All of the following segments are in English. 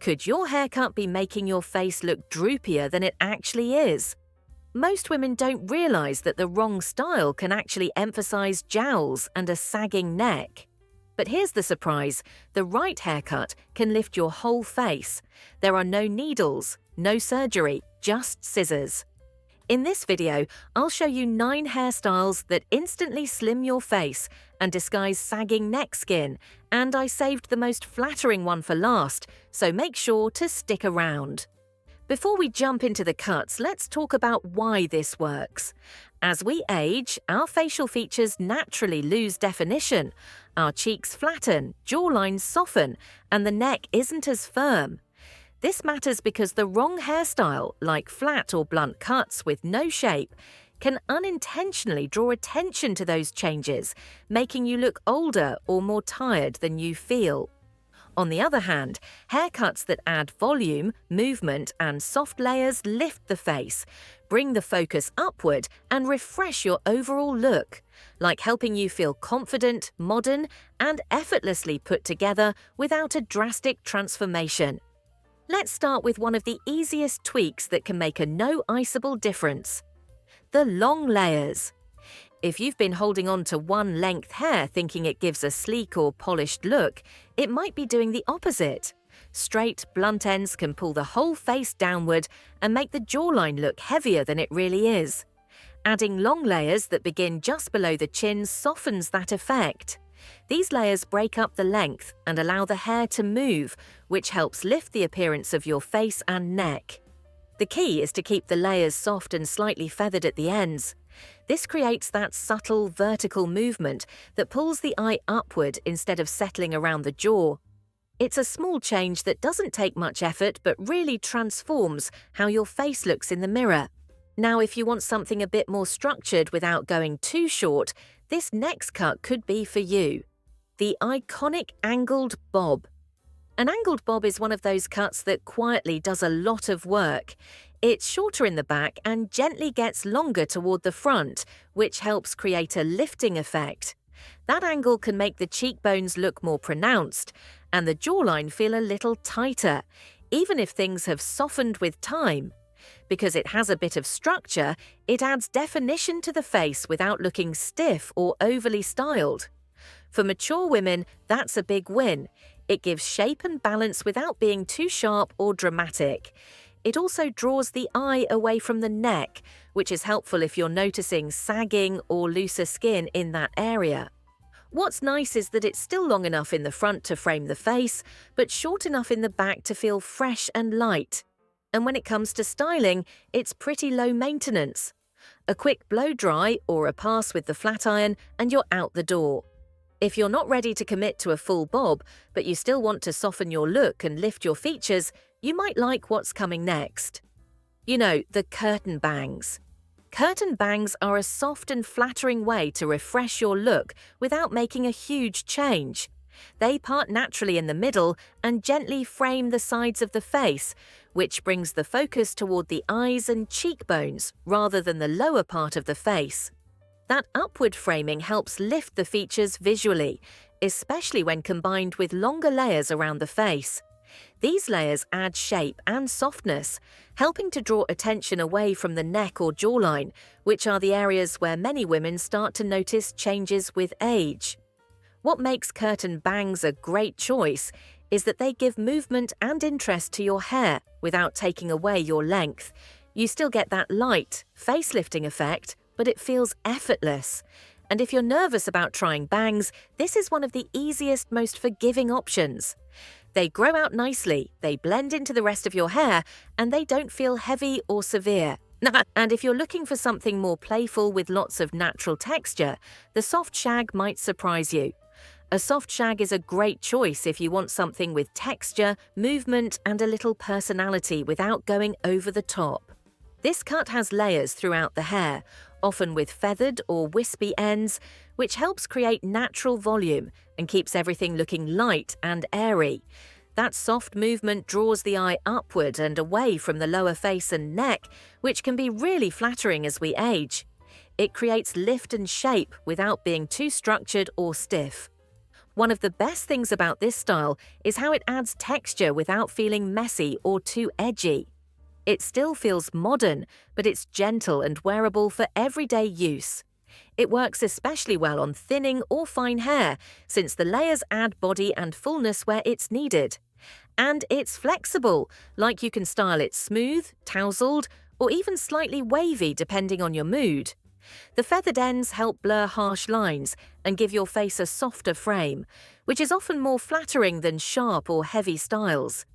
Could your haircut be making your face look droopier than it actually is? Most women don't realize that the wrong style can actually emphasize jowls and a sagging neck. But here's the surprise: the right haircut can lift your whole face. There are no needles, no surgery, just scissors. In this video, I'll show you 9 hairstyles that instantly slim your face and disguise sagging neck skin, and I saved the most flattering one for last, so make sure to stick around. Before we jump into the cuts, let's talk about why this works. As we age, our facial features naturally lose definition. Our cheeks flatten, jawlines soften, and the neck isn't as firm. This matters because the wrong hairstyle, like flat or blunt cuts with no shape, can unintentionally draw attention to those changes, making you look older or more tired than you feel. On the other hand, haircuts that add volume, movement, and soft layers lift the face, bring the focus upward, and refresh your overall look, like helping you feel confident, modern, and effortlessly put together without a drastic transformation. Let's start with one of the easiest tweaks that can make a noticeable difference: the long layers. If you've been holding on to one length hair thinking it gives a sleek or polished look, it might be doing the opposite. Straight, blunt ends can pull the whole face downward and make the jawline look heavier than it really is. Adding long layers that begin just below the chin softens that effect. These layers break up the length and allow the hair to move, which helps lift the appearance of your face and neck. The key is to keep the layers soft and slightly feathered at the ends. This creates that subtle vertical movement that pulls the eye upward instead of settling around the jaw. It's a small change that doesn't take much effort but really transforms how your face looks in the mirror. Now, if you want something a bit more structured without going too short, this next cut could be for you: the iconic angled bob. An angled bob is one of those cuts that quietly does a lot of work. It's shorter in the back and gently gets longer toward the front, which helps create a lifting effect. That angle can make the cheekbones look more pronounced and the jawline feel a little tighter, even if things have softened with time. Because it has a bit of structure, it adds definition to the face without looking stiff or overly styled. For mature women, that's a big win. It gives shape and balance without being too sharp or dramatic. It also draws the eye away from the neck, which is helpful if you're noticing sagging or looser skin in that area. What's nice is that it's still long enough in the front to frame the face, but short enough in the back to feel fresh and light. And when it comes to styling, it's pretty low maintenance. A quick blow dry or a pass with the flat iron and you're out the door. If you're not ready to commit to a full bob, but you still want to soften your look and lift your features, you might like what's coming next. You know, the curtain bangs. Curtain bangs are a soft and flattering way to refresh your look without making a huge change. They part naturally in the middle and gently frame the sides of the face, which brings the focus toward the eyes and cheekbones rather than the lower part of the face. That upward framing helps lift the features visually, especially when combined with longer layers around the face. These layers add shape and softness, helping to draw attention away from the neck or jawline, which are the areas where many women start to notice changes with age. What makes curtain bangs a great choice is that they give movement and interest to your hair without taking away your length. You still get that light, face-lifting effect, but it feels effortless. And if you're nervous about trying bangs, this is one of the easiest, most forgiving options. They grow out nicely, they blend into the rest of your hair, and they don't feel heavy or severe. And if you're looking for something more playful with lots of natural texture, the soft shag might surprise you. A soft shag is a great choice if you want something with texture, movement, and a little personality without going over the top. This cut has layers throughout the hair, often with feathered or wispy ends, which helps create natural volume and keeps everything looking light and airy. That soft movement draws the eye upward and away from the lower face and neck, which can be really flattering as we age. It creates lift and shape without being too structured or stiff. One of the best things about this style is how it adds texture without feeling messy or too edgy. It still feels modern, but it's gentle and wearable for everyday use. It works especially well on thinning or fine hair, since the layers add body and fullness where it's needed. And it's flexible, like you can style it smooth, tousled, or even slightly wavy depending on your mood. The feathered ends help blur harsh lines and give your face a softer frame, which is often more flattering than sharp or heavy styles.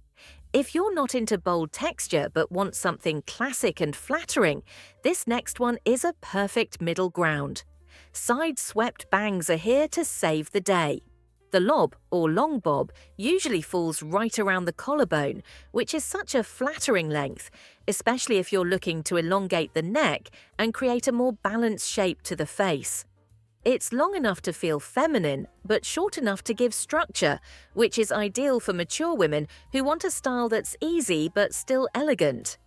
If you're not into bold texture but want something classic and flattering, this next one is a perfect middle ground. Sideswept bangs are here to save the day. The lob, or long bob, usually falls right around the collarbone, which is such a flattering length, especially if you're looking to elongate the neck and create a more balanced shape to the face. It's long enough to feel feminine, but short enough to give structure, which is ideal for mature women who want a style that's easy but still elegant.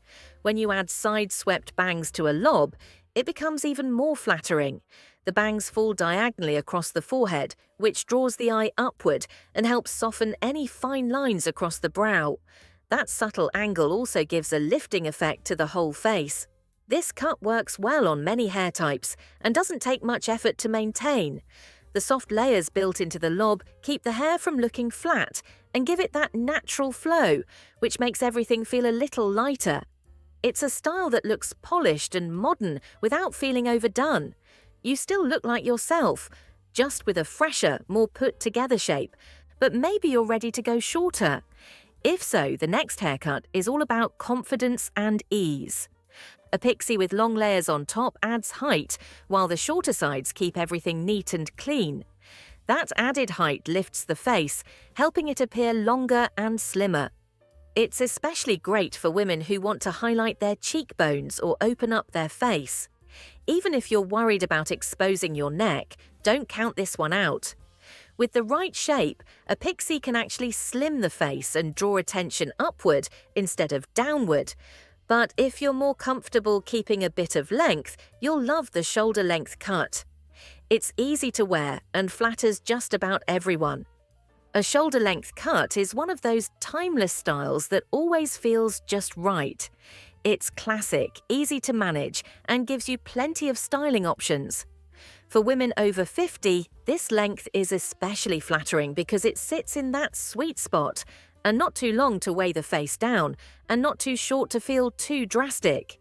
When you add side-swept bangs to a lob, it becomes even more flattering. The bangs fall diagonally across the forehead, which draws the eye upward and helps soften any fine lines across the brow. That subtle angle also gives a lifting effect to the whole face. This cut works well on many hair types and doesn't take much effort to maintain. The soft layers built into the lob keep the hair from looking flat and give it that natural flow, which makes everything feel a little lighter. It's a style that looks polished and modern without feeling overdone. You still look like yourself, just with a fresher, more put-together shape, but maybe you're ready to go shorter. If so, the next haircut is all about confidence and ease. A pixie with long layers on top adds height, while the shorter sides keep everything neat and clean. That added height lifts the face, helping it appear longer and slimmer. It's especially great for women who want to highlight their cheekbones or open up their face. Even if you're worried about exposing your neck, don't count this one out. With the right shape, a pixie can actually slim the face and draw attention upward instead of downward. But if you're more comfortable keeping a bit of length, you'll love the shoulder-length cut. It's easy to wear and flatters just about everyone. A shoulder-length cut is one of those timeless styles that always feels just right. It's classic, easy to manage, and gives you plenty of styling options. For women over 50, this length is especially flattering because it sits in that sweet spot, and not too long to weigh the face down, and not too short to feel too drastic.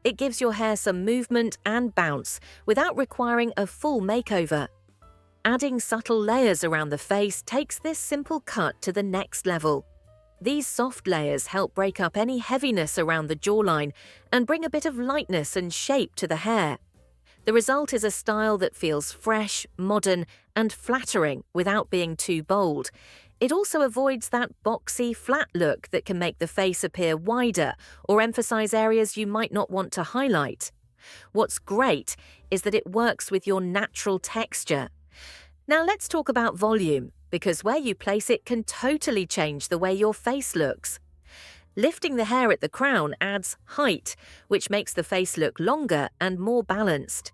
It gives your hair some movement and bounce without requiring a full makeover. Adding subtle layers around the face takes this simple cut to the next level. These soft layers help break up any heaviness around the jawline and bring a bit of lightness and shape to the hair. The result is a style that feels fresh, modern, and flattering without being too bold. It also avoids that boxy, flat look that can make the face appear wider or emphasize areas you might not want to highlight. What's great is that it works with your natural texture. Now let's talk about volume, because where you place it can totally change the way your face looks. Lifting the hair at the crown adds height, which makes the face look longer and more balanced.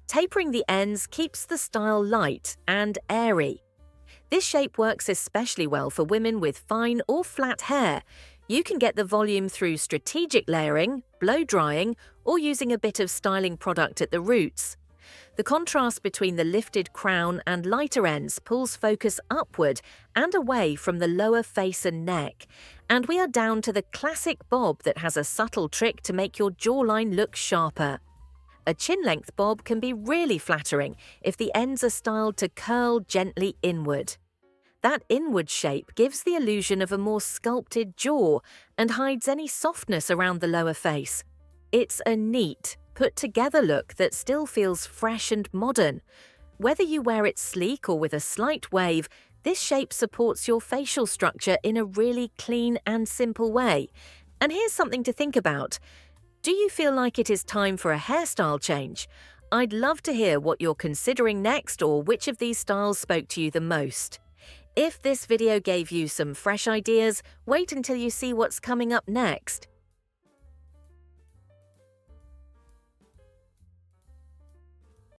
Tapering the ends keeps the style light and airy. This shape works especially well for women with fine or flat hair. You can get the volume through strategic layering, blow drying, or using a bit of styling product at the roots. The contrast between the lifted crown and lighter ends pulls focus upward and away from the lower face and neck. And we are down to the classic bob that has a subtle trick to make your jawline look sharper. A chin-length bob can be really flattering if the ends are styled to curl gently inward. That inward shape gives the illusion of a more sculpted jaw and hides any softness around the lower face. It's a neat, put-together look that still feels fresh and modern. Whether you wear it sleek or with a slight wave, this shape supports your facial structure in a really clean and simple way. And here's something to think about. Do you feel like it is time for a hairstyle change? I'd love to hear what you're considering next or which of these styles spoke to you the most. If this video gave you some fresh ideas, wait until you see what's coming up next.